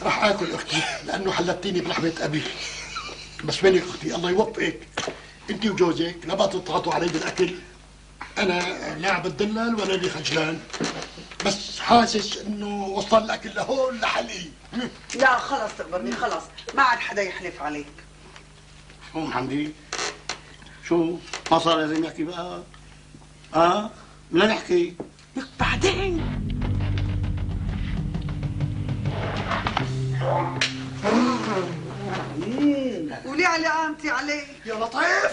راح اكل اختي لانه حلتيني بلحمه ابي. بس منك اختي الله يوفقك، انت وجوزك لا تضغطوا علي بالاكل. انا لا عم بتدلل ولا لي خجلان، بس حاسس انه وصل الاكل لهون لحلقي. لا خلص تقبرني، خلص ما عاد حدا يحلف عليك. شو محمدي؟ شو ما صار لازم يحكي بقى؟ بدنا نحكي بعدين. ولي علامتي عليه؟ يا لطيف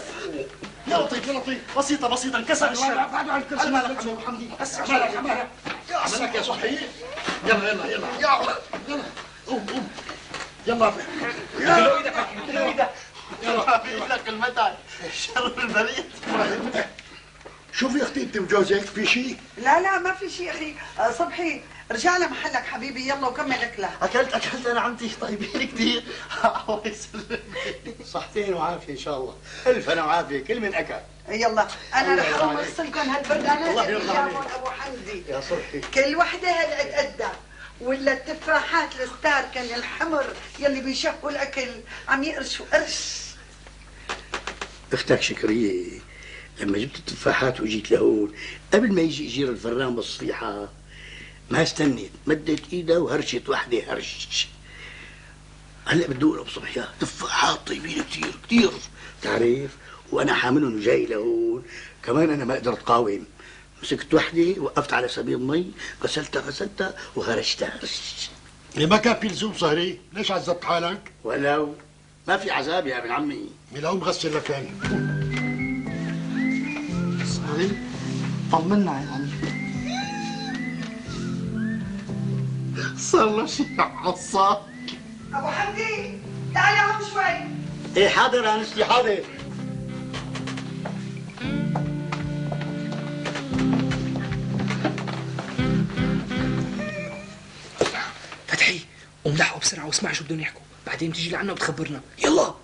يا لطيف يا لطيف. بسيطة بسيطة انكسر الشر. بعدوا عن الكرسي. مالك يا محمدي؟ مالك مالك يا صحيح. يلا يلا يلا يلا يلا قوم قوم يلا ادلوا ايدك ادلوا ايدك. يلا ايدك المثل شر البريد. شوفي اختي انت وجوزك في شيء؟ لا ما في شيء اخي. صبحي ارجع لمحلك حبيبي، يلا وكمل اكلك. اكلت انا عمتي طيبين كثير. الله يسلمك. صحتين وعافيه ان شاء الله. الف انا وعافيه كل من اكل. يلا انا رح اقوم ارسلكم هالبردانات الله اللي يرضى جابهم عليك. ابو حمدي. يا صبحي كل وحده هالقد ولا التفاحات الستار كان الحمر يلي بيشهوا الاكل عم يقرشوا قرش. اختك شكريه لما جبت التفاحات وجيت لهون قبل ما يجي اجير الفران بالصفيحه ما استنيت، مدت ايدها وهرشت وحده هرش. هلا بدوق ابو صبحيات تفاحات طيبين كثير كثير تعرف، وانا حاملهم وجاي لهون كمان انا ما قدرت قاوم. مسكت وحده وقفت على سبيل مي غسلتها وهرشتها هرش. ما كان في لزوم سهري، ليش عذبت حالك؟ ولو ما في عذاب يا ابن عمي. لو مغسل لك هاي. صهري طمنا يا عمي. صار له شيء عصاب. ابو حمدي تعالي هون شوي. ايه حاضر انستي حاضر. فتحي قوم لحقوا بسرعه واسمع شو بدهم يحكوا، بعدين بتيجي لعنا وبتخبرنا. يلا